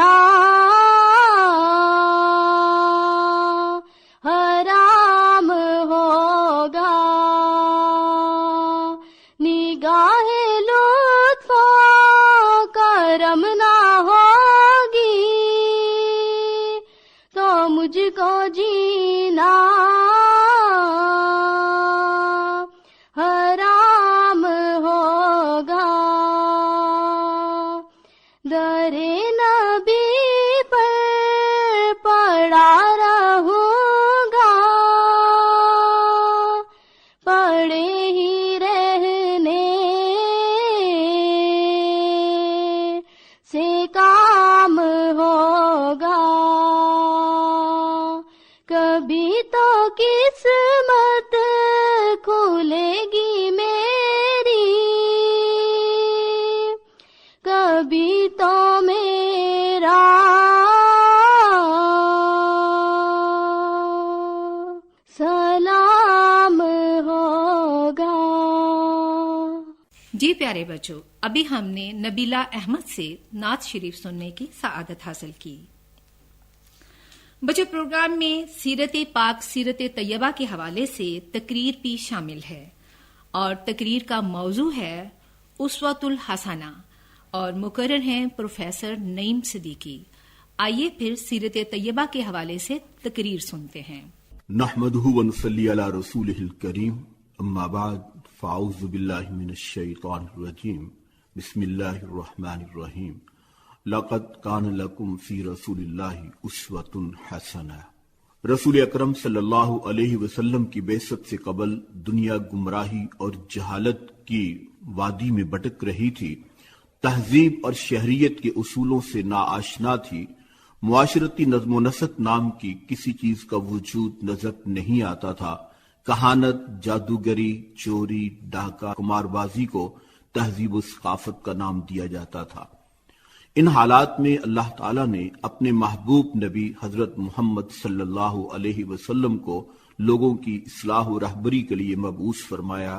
دیکھنا حرام ہوگا، نگاہ لطف و کرم نہ ہوگی تو مجھ کو جینا حرام ہوگا، در نبی پر پڑا رہوں گا، پڑے ہی رہنے سے کام ہوگا، کبھی تو قسمت کھلے گی میری، کبھی تو میرا سلام ہوگا۔ جی پیارے بچوں، ابھی ہم نے نبیلہ احمد سے نعت شریف سننے کی سعادت حاصل کی۔ بچوں، پروگرام میں سیرت پاک سیرت طیبہ کے حوالے سے تقریر بھی شامل ہے، اور تقریر کا موضوع ہے اسوۃ الحسنہ، اور مقرر ہیں پروفیسر نعیم صدیقی۔ آئیے پھر سیرت طیبہ کے حوالے سے تقریر سنتے ہیں۔ نحمدہ ونصلی علی رسولہ الکریم، اما بعد فاعوذ باللہ من الشیطان الرجیم، بسم اللہ الرحمن الرحیم، لقد کان لکم فی رسول اللہ اسوۃ حسنہ۔ رسول اکرم صلی اللہ علیہ وسلم کی بعثت سے قبل دنیا گمراہی اور جہالت کی وادی میں بھٹک رہی تھی، تہذیب اور شہریت کے اصولوں سے ناآشنا تھی، معاشرتی نظم و نسق نام کی کسی چیز کا وجود نظر نہیں آتا تھا، کہانت، جادوگری، چوری، ڈاکہ، قمار بازی کو تہذیب و ثقافت کا نام دیا جاتا تھا۔ ان حالات میں اللہ تعالیٰ نے اپنے محبوب نبی حضرت محمد صلی اللہ علیہ وسلم کو لوگوں کی اصلاح و رہبری کے لیے مبعوث فرمایا،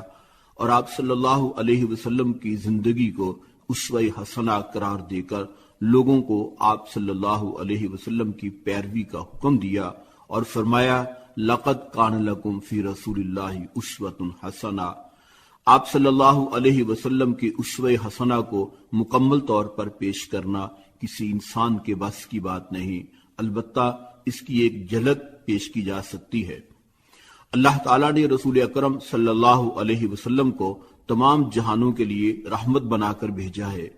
اور آپ صلی اللہ علیہ وسلم کی زندگی کو اسوہ حسنہ قرار دے کر لوگوں کو آپ صلی اللہ علیہ وسلم کی پیروی کا حکم دیا، اور فرمایا لقد کان لکم فی رسول اللہ اسوۃ حسنہ۔ آپ صلی اللہ علیہ وسلم کی اسوہ حسنہ کو مکمل طور پر پیش کرنا کسی انسان کے بس کی بات نہیں، البتہ اس کی ایک جھلک پیش کی جا سکتی ہے۔ اللہ تعالیٰ نے رسول اکرم صلی اللہ علیہ وسلم کو تمام جہانوں کے لیے رحمت بنا کر بھیجا ہے۔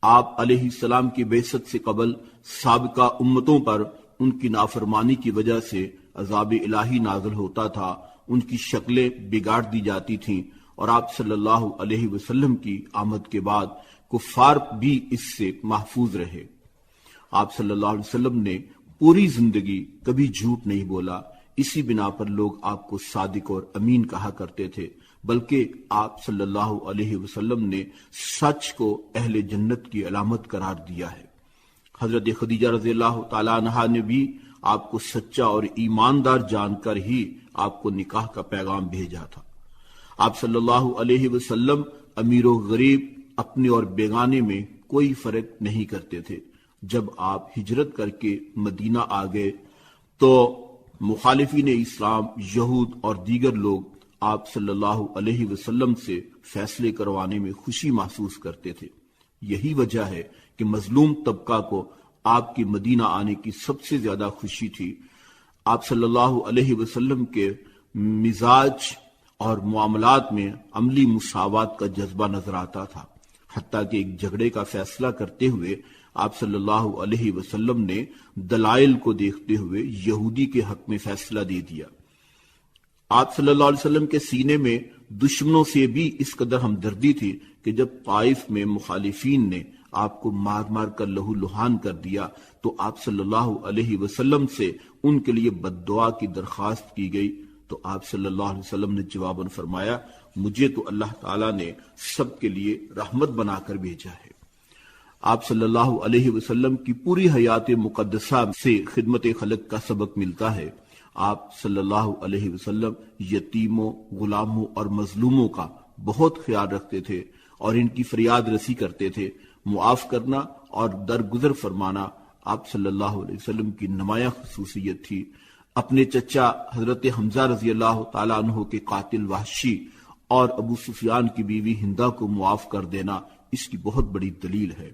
آپ علیہ السلام کی بعثت سے قبل سابقہ امتوں پر ان کی نافرمانی کی وجہ سے عذاب الہی نازل ہوتا تھا، ان کی شکلیں بگاڑ دی جاتی تھیں، اور آپ صلی اللہ علیہ وسلم کی آمد کے بعد کفار بھی اس سے محفوظ رہے۔ آپ صلی اللہ علیہ وسلم نے پوری زندگی کبھی جھوٹ نہیں بولا، اسی بنا پر لوگ آپ کو صادق اور امین کہا کرتے تھے، بلکہ آپ صلی اللہ علیہ وسلم نے سچ کو اہل جنت کی علامت قرار دیا ہے۔ حضرت خدیجہ رضی اللہ تعالی عنہا نے بھی آپ کو سچا اور ایماندار جان کر ہی آپ کو نکاح کا پیغام بھیجا تھا۔ آپ صلی اللہ علیہ وسلم امیر و غریب، اپنے اور بیگانے میں کوئی فرق نہیں کرتے تھے۔ جب آپ ہجرت کر کے مدینہ آ گئے تو مخالفین اسلام، یہود اور دیگر لوگ آپ صلی اللہ علیہ وسلم سے فیصلے کروانے میں خوشی محسوس کرتے تھے۔ یہی وجہ ہے کہ مظلوم طبقہ کو آپ کی مدینہ آنے کی سب سے زیادہ خوشی تھی۔ آپ صلی اللہ علیہ وسلم کے مزاج اور معاملات میں عملی مساوات کا جذبہ نظر آتا تھا، حتیٰ کہ ایک جھگڑے کا فیصلہ کرتے ہوئے آپ صلی اللہ علیہ وسلم نے دلائل کو دیکھتے ہوئے یہودی کے حق میں فیصلہ دے دیا۔ آپ صلی اللہ علیہ وسلم کے سینے میں دشمنوں سے بھی اس قدر ہمدردی تھی کہ جب طائف میں مخالفین نے آپ کو مار مار کر لہو لہان کر دیا تو آپ صلی اللہ علیہ وسلم سے ان کے لیے بد دعا کی درخواست کی گئی، تو آپ صلی اللہ علیہ وسلم نے جواباً فرمایا، مجھے تو اللہ تعالیٰ نے سب کے لیے رحمت بنا کر بھیجا ہے۔ آپ صلی اللہ علیہ وسلم کی پوری حیات مقدسہ سے خدمت خلق کا سبق ملتا ہے۔ آپ صلی اللہ علیہ وسلم یتیموں، غلاموں اور مظلوموں کا بہت خیال رکھتے تھے اور ان کی فریاد رسی کرتے تھے۔ معاف کرنا اور درگزر فرمانا آپ صلی اللہ علیہ وسلم کی نمایاں خصوصیت تھی۔ اپنے چچا حضرت حمزہ رضی اللہ تعالیٰ عنہ کے قاتل وحشی اور ابو سفیان کی بیوی ہندہ کو معاف کر دینا اس کی بہت بڑی دلیل ہے۔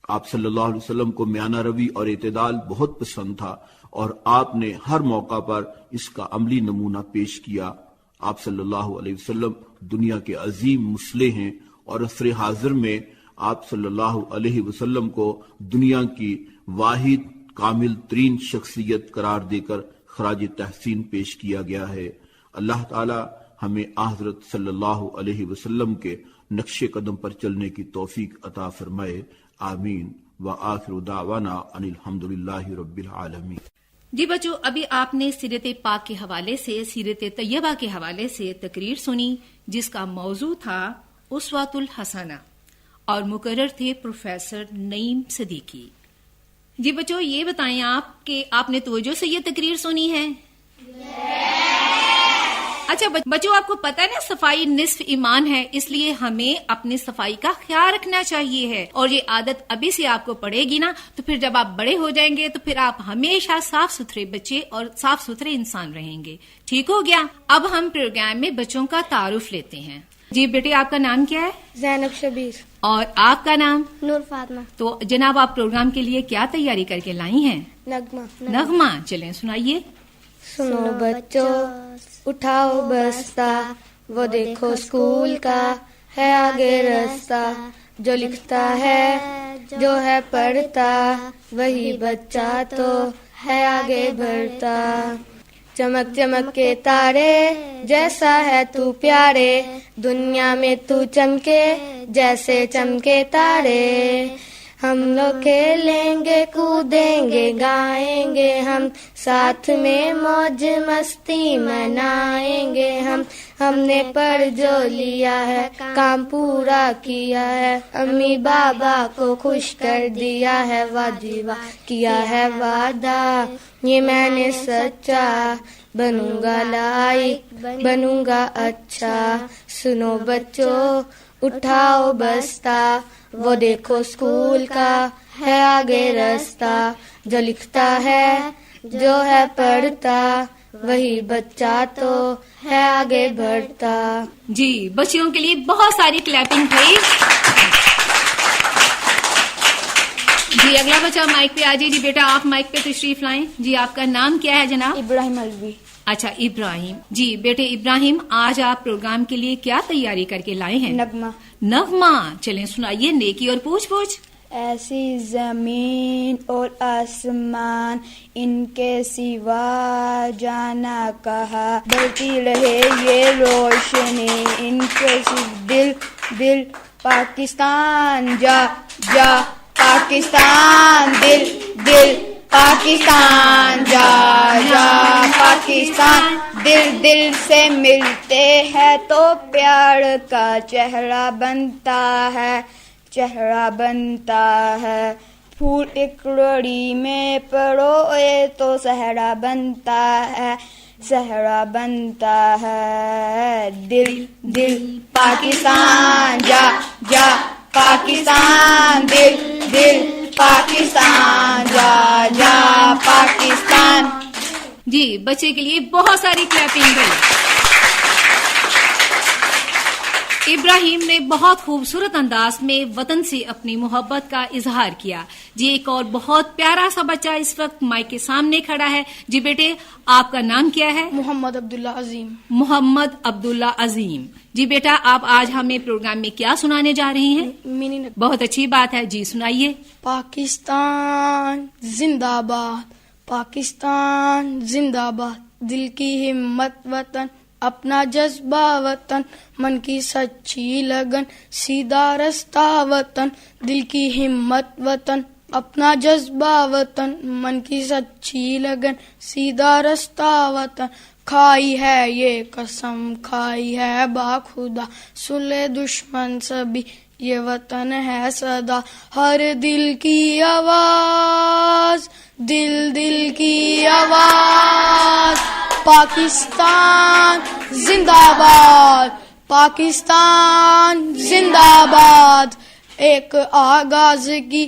آپ صلی اللہ علیہ وسلم کو میانہ روی اور اعتدال بہت پسند تھا اور آپ نے ہر موقع پر اس کا عملی نمونہ پیش کیا۔ آپ صلی اللہ علیہ وسلم دنیا کے عظیم مصلح ہیں اور عصر حاضر میں آپ صلی اللہ علیہ وسلم کو دنیا کی واحد کامل ترین شخصیت قرار دے کر خراج تحسین پیش کیا گیا ہے۔ اللہ تعالی ہمیں حضرت صلی اللہ علیہ وسلم کے نقش قدم پر چلنے کی توفیق عطا فرمائے، آمین۔ وآخر دعوانا ان الحمدللہ رب العالمین۔ جی بچوں، ابھی آپ نے سیرت پاک کے حوالے سے، سیرت طیبہ کے حوالے سے تقریر سنی جس کا موضوع تھا اسوۃ الحسنہ اور مقرر تھے پروفیسر نعیم صدیقی۔ جی بچوں، یہ بتائیں آپ کہ آپ نے توجہ سے یہ تقریر سنی ہے؟ اچھا بچوں، آپ کو پتہ ہے نا صفائی نصف ایمان ہے، اس لیے ہمیں اپنی صفائی کا خیال رکھنا چاہیے ہے، اور یہ عادت ابھی سے آپ کو پڑے گی نا تو پھر جب آپ بڑے ہو جائیں گے تو پھر آپ ہمیشہ صاف ستھرے بچے اور صاف ستھرے انسان رہیں گے۔ ٹھیک ہو گیا؟ اب ہم پروگرام میں بچوں کا تعارف لیتے ہیں۔ جی بیٹے، آپ کا نام کیا ہے؟ زینب شبیر۔ اور آپ کا نام؟ نور فاطمہ۔ تو جناب، آپ پروگرام کے لیے کیا تیاری کر کے لائی ہیں؟ نغمہ۔ چلیں سنائیے۔ سنو بچوں، اٹھاؤ بستہ، وہ دیکھو اسکول کا ہے آگے رستہ، جو لکھتا ہے جو ہے پڑھتا، وہی بچہ تو ہے آگے بڑھتا۔ چمک چمک کے تارے، جیسا ہے تو پیارے، دنیا میں تو چمکے جیسے چمکے تارے۔ ہم لوگ کھیلیں گے، کودیں گے، گائیں گے ہم، ساتھ میں موج مستی منائیں گے ہم نے پڑھ جو لیا ہے کام پورا کیا ہے، امی بابا کو خوش کر دیا ہے، واجبہ کیا ہے وعدہ، یہ میں نے سچا، بنوں گا لائق، بنوں گا اچھا۔ سنو بچوں، اٹھاؤ بستہ، وہ دیکھو اسکول کا ہے آگے رستہ، جو لکھتا ہے جو ہے پڑھتا، وہی بچہ تو ہے آگے بڑھتا۔ جی، بچیوں کے لیے بہت ساری کلیپنگ پلیز۔ جی اگلا بچہ مائک پہ آ جائے۔ جی بیٹا، آپ مائک پہ تشریف لائیں۔ جی آپ کا نام کیا ہے جناب؟ ابراہیم الوی۔ اچھا ابراہیم۔ جی بیٹے ابراہیم، آج آپ پروگرام کے لیے کیا تیاری کر کے لائے ہیں؟ نغمہ۔ چلیں سنائیے، نیکی اور پوچھ پوچھ۔ ایسی زمین اور آسمان، ان کے سوا جانا کہاں، بڑھتی رہے یہ روشنی، ان کے صرف دل دل پاکستان، جا جا پاکستان، دل دل پاکستان، جا جا پاکستان، دل دل سے ملتے ہیں تو پیار کا چہرہ بنتا ہے، چہرہ بنتا ہے۔ پھول ایک لڑی میں پروئے تو صحرا بنتا ہے، صحرا بنتا ہے۔ دل دل پاکستان، جا جا پاکستان، دل دل پاکستان، جا جا پاکستان۔ جی بچے کے لیے بہت ساری کلیپنگ ہے۔ ابراہیم نے بہت خوبصورت انداز میں وطن سے اپنی محبت کا اظہار کیا۔ جی ایک اور بہت پیارا سا بچہ اس وقت مائک کے سامنے کھڑا ہے۔ جی بیٹے، آپ کا نام کیا ہے؟ محمد عبداللہ عظیم۔ محمد عبداللہ عظیم۔ جی بیٹا، آپ آج ہمیں پروگرام میں کیا سنانے جا رہے ہیں؟ بہت اچھی بات ہے، جی سنائیے۔ پاکستان زندہ باد، پاکستان زندہ باد، دل کی ہمت وطن، اپنا جذبہ وطن، من کی سچی لگن، سیدھا رستہ وطن، دل کی ہمت وطن، اپنا جذبہ وطن، من کی سچی لگن، سیدھا رستہ وطن۔ کھائی ہے یہ قسم، کھائی ہے باخدا، سن لے دشمن سبھی، یہ وطن ہے صدا، ہر دل کی آواز، دل دل کی آواز۔ پاکستان زندہ باد، پاکستان زندہ باد، ایک آغاز کی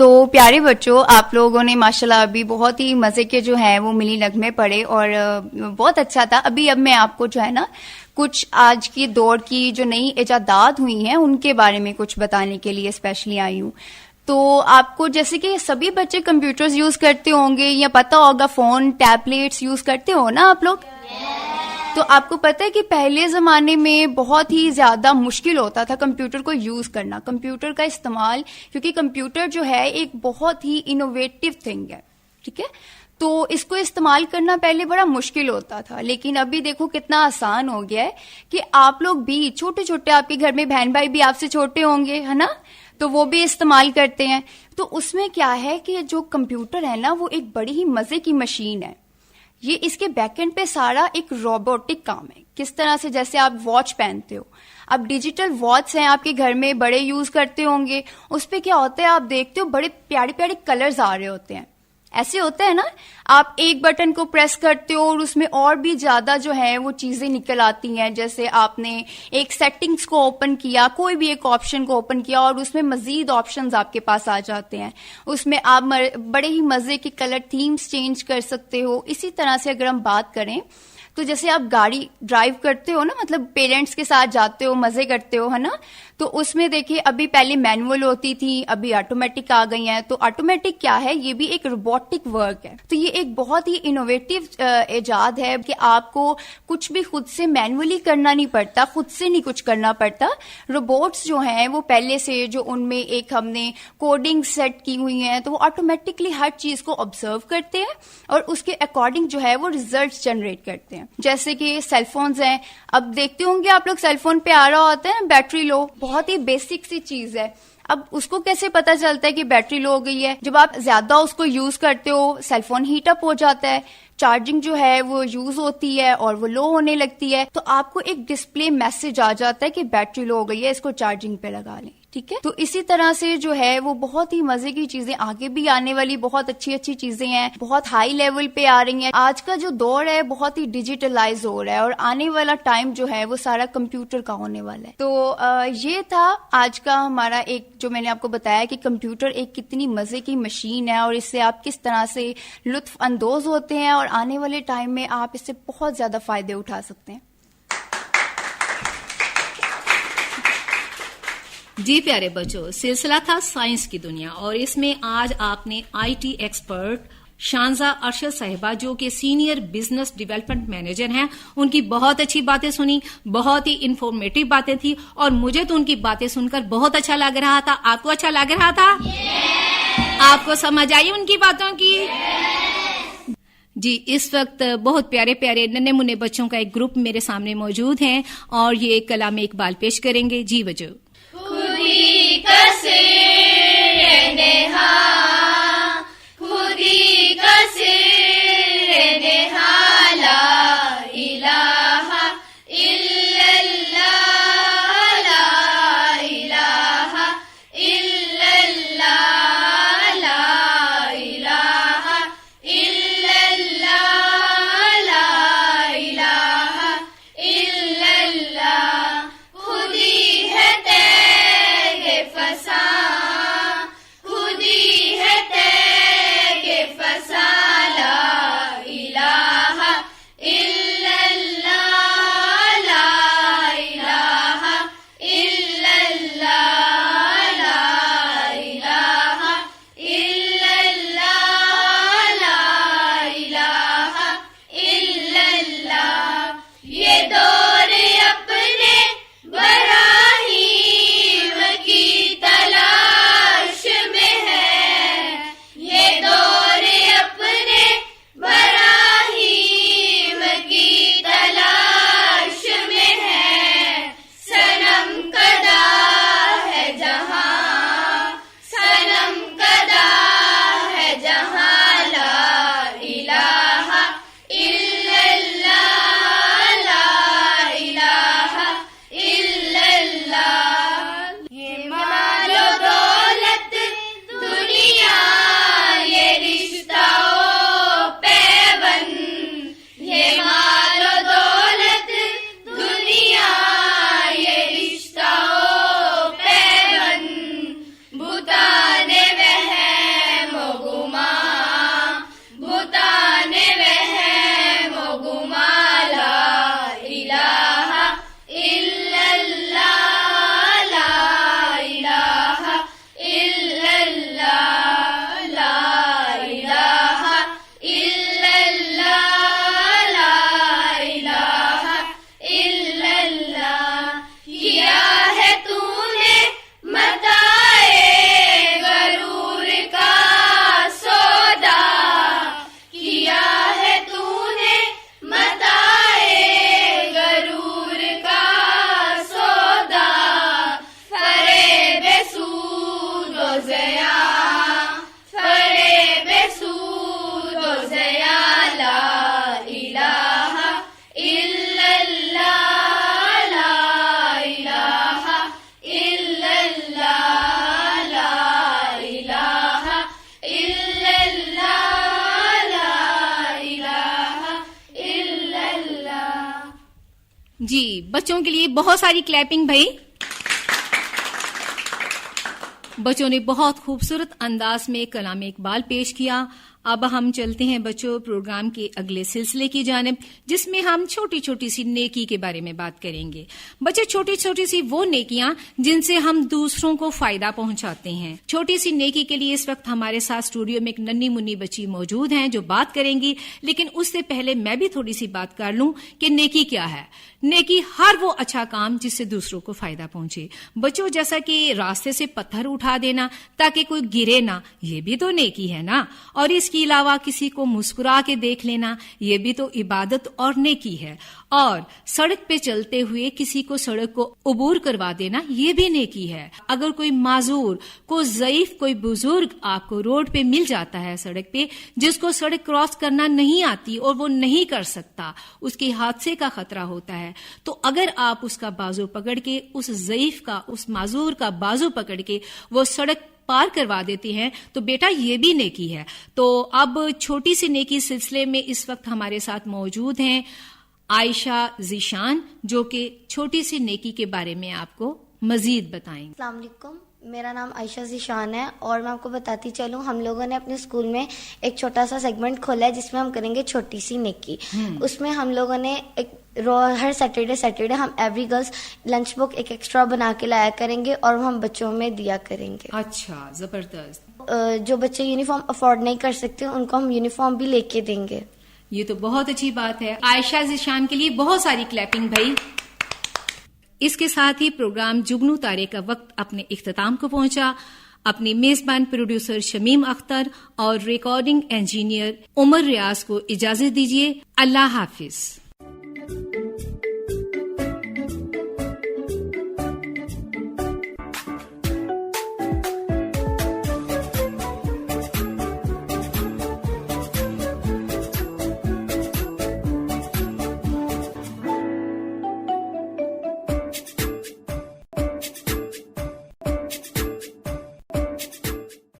تو پیارے بچوں، آپ لوگوں نے ماشاءاللہ ابھی بہت ہی مزے کے جو ہیں وہ ملی نغمے پڑھے اور بہت اچھا تھا. اب میں آپ کو جو ہے نا کچھ آج کی دور کی جو نئی ایجادات ہوئی ہیں ان کے بارے میں کچھ بتانے کے لیے اسپیشلی آئی ہوں. تو آپ کو جیسے کہ سبھی بچے کمپیوٹرز یوز کرتے ہوں گے یا پتہ ہوگا فون ٹیبلیٹس یوز کرتے ہو نا آپ لوگ. تو آپ کو پتہ ہے کہ پہلے زمانے میں بہت ہی زیادہ مشکل ہوتا تھا کمپیوٹر کو یوز کرنا، کمپیوٹر کا استعمال، کیونکہ کمپیوٹر جو ہے ایک بہت ہی انوویٹو تھنگ ہے. ٹھیک ہے، تو اس کو استعمال کرنا پہلے بڑا مشکل ہوتا تھا، لیکن ابھی دیکھو کتنا آسان ہو گیا ہے کہ آپ لوگ بھی چھوٹے چھوٹے، آپ کے گھر میں بہن بھائی بھی آپ سے چھوٹے ہوں گے ہے نا، تو وہ بھی استعمال کرتے ہیں. تو اس میں کیا ہے کہ جو کمپیوٹر ہے نا وہ ایک بڑی ہی مزے کی مشین ہے. یہ اس کے بیک اینڈ پہ سارا ایک روبوٹک کام ہے. کس طرح سے؟ جیسے آپ واچ پہنتے ہو، اب ڈیجیٹل واچ ہیں آپ کے گھر میں، بڑے یوز کرتے ہوں گے. اس پہ کیا ہوتا ہے آپ دیکھتے ہو بڑے پیارے پیارے کلرز آ رہے ہوتے ہیں. ایسے ہوتا ہے نا، آپ ایک بٹن کو پریس کرتے ہو اور اس میں اور بھی زیادہ جو ہے وہ چیزیں نکل آتی ہیں. جیسے آپ نے ایک سیٹنگز کو اوپن کیا، کوئی بھی ایک آپشن کو اوپن کیا اور اس میں مزید آپشنز آپ کے پاس آ جاتے ہیں. اس میں آپ بڑے ہی مزے کے کلر تھیمز چینج کر سکتے ہو. اسی طرح سے اگر ہم بات کریں تو جیسے آپ گاڑی ڈرائیو کرتے ہو نا، مطلب پیرنٹس کے ساتھ جاتے ہو، مزے کرتے ہو ہے نا، تو اس میں دیکھیں ابھی پہلے مینول ہوتی تھی، ابھی آٹومیٹک آ گئی ہیں. تو آٹومیٹک کیا ہے؟ یہ بھی ایک روبوٹک ورک ہے. تو یہ ایک بہت ہی انوویٹو ایجاد ہے کہ آپ کو کچھ بھی خود سے مینولی کرنا نہیں پڑتا، خود سے نہیں کچھ کرنا پڑتا. روبوٹس جو ہیں وہ پہلے سے جو ان میں ایک ہم نے کوڈنگ سیٹ کی ہوئی ہیں تو وہ آٹومیٹکلی ہر چیز کو آبزرو کرتے ہیں اور اس کے اکارڈنگ جو ہے وہ ریزلٹس جنریٹ کرتے ہیں. جیسے کہ سیل فونز ہیں، اب دیکھتے ہوں گے آپ لوگ سیل فون پہ آ رہا ہوتا ہے نا بیٹری لو، بہت ہی بیسک سی چیز ہے. اب اس کو کیسے پتا چلتا ہے کہ بیٹری لو ہو گئی ہے؟ جب آپ زیادہ اس کو یوز کرتے ہو سیل فون ہیٹ اپ ہو جاتا ہے، چارجنگ جو ہے وہ یوز ہوتی ہے اور وہ لو ہونے لگتی ہے، تو آپ کو ایک ڈسپلے میسج آ جاتا ہے کہ بیٹری لو ہو گئی ہے، اس کو چارجنگ پہ لگا لیں. ٹھیک ہے، تو اسی طرح سے جو ہے وہ بہت ہی مزے کی چیزیں، آگے بھی آنے والی بہت اچھی اچھی چیزیں ہیں، بہت ہائی لیول پہ آ رہی ہیں. آج کا جو دور ہے بہت ہی ڈیجیٹلائز ہو رہا ہے اور آنے والا ٹائم جو ہے وہ سارا کمپیوٹر کا ہونے والا ہے. تو یہ تھا آج کا ہمارا ایک، جو میں نے آپ کو بتایا کہ کمپیوٹر ایک کتنی مزے کی مشین ہے اور اس سے آپ کس طرح سے لطف اندوز ہوتے ہیں اور آنے والے ٹائم میں آپ اس سے بہت زیادہ فائدے اٹھا سکتے ہیں. جی پیارے بچوں، سلسلہ تھا سائنس کی دنیا اور اس میں آج آپ نے آئی ٹی ایکسپرٹ شانزہ ارشد صاحبہ جو کہ سینئر بزنس ڈیولپمنٹ مینیجر ہیں، ان کی بہت اچھی باتیں سنی، بہت ہی انفارمیٹیو باتیں تھی اور مجھے تو ان کی باتیں سن کر بہت اچھا لگ رہا تھا. آپ کو اچھا لگ رہا تھا؟ آپ کو سمجھ آئی ان کی باتوں کی؟ جی، اس وقت بہت پیارے پیارے ننھے منھے بچوں کا ایک گروپ میرے سامنے موجود ہیں اور یہ کلام اقبال پیش کریں گے. جی بچوں. خودی کا سر نہا، خودی کا سر نہا، لا الہ الا اللہ، لا الہ الا اللہ، لا الہ الا اللہ، لا الہ الا اللہ. خودی ہے جی بچوں کے لیے بہت ساری کلیپنگ بھائی. بچوں نے بہت خوبصورت انداز میں کلام اقبال پیش کیا. اب ہم چلتے ہیں بچوں پروگرام کے اگلے سلسلے کی جانب، جس میں ہم چھوٹی چھوٹی سی نیکی کے بارے میں بات کریں گے. بچے چھوٹی چھوٹی سی وہ نیکیاں جن سے ہم دوسروں کو فائدہ پہنچاتے ہیں. چھوٹی سی نیکی کے لیے اس وقت ہمارے ساتھ اسٹوڈیو میں ایک ننھی منی بچی موجود ہیں جو بات کریں گی، لیکن اس سے پہلے میں بھی تھوڑی سی بات کر لوں کہ نیکی کیا ہے. نیکی ہر وہ اچھا کام جس سے دوسروں کو فائدہ پہنچے. بچوں جیسا کہ راستے سے پتھر اٹھا دینا تاکہ کوئی گرے نہ، یہ بھی تو نیکی ہے نا. اور اس کے علاوہ کسی کو مسکرا کے دیکھ لینا، یہ بھی تو عبادت اور نیکی ہے. اور سڑک پہ چلتے ہوئے کسی کو سڑک کو عبور کروا دینا، یہ بھی نیکی ہے. اگر کوئی معذور، کوئی ضعیف، کوئی بزرگ آپ کو روڈ پہ مل جاتا ہے سڑک پہ، جس کو سڑک کراس کرنا نہیں آتی اور وہ نہیں کر سکتا، اس کے حادثے کا خطرہ ہوتا ہے، تو اگر آپ اس کا بازو پکڑ کے، اس ضعیف کا، اس معذور کا بازو پکڑ کے وہ سڑک پار کروا دیتے ہیں تو بیٹا یہ بھی نیکی ہے. تو اب چھوٹی سی نیکی سلسلے میں اس وقت ہمارے ساتھ موجود ہیں عائشہ ذیشان، جو کہ چھوٹی سی نیکی کے بارے میں آپ کو مزید بتائیں. السلام علیکم، میرا نام عائشہ ذیشان ہے اور میں آپ کو بتاتی چلوں، ہم لوگوں نے اپنے اسکول میں ایک چھوٹا سا سیگمنٹ کھولا ہے جس میں ہم کریں گے چھوٹی سی نیکی. اس میں ہم لوگوں نے ہر سیٹرڈے ہم ایوری گرلس لنچ بک ایک ایکسٹرا بنا کے لایا کریں گے اور ہم بچوں میں دیا کریں گے. اچھا، زبردست. جو بچے یونیفارم افورڈ نہیں کر سکتے ان کو ہم یونیفارم بھی لے کے دیں گے. یہ تو بہت اچھی بات ہے. عائشہ ذیشان کے لیے بہت ساری کلیپنگ بھائی. اس کے ساتھ ہی پروگرام جگنو تارے کا وقت اپنے اختتام کو پہنچا. اپنے میزبان پروڈیوسر شمیم اختر اور ریکارڈنگ انجینئر عمر ریاض کو اجازت دیجیے. اللہ حافظ.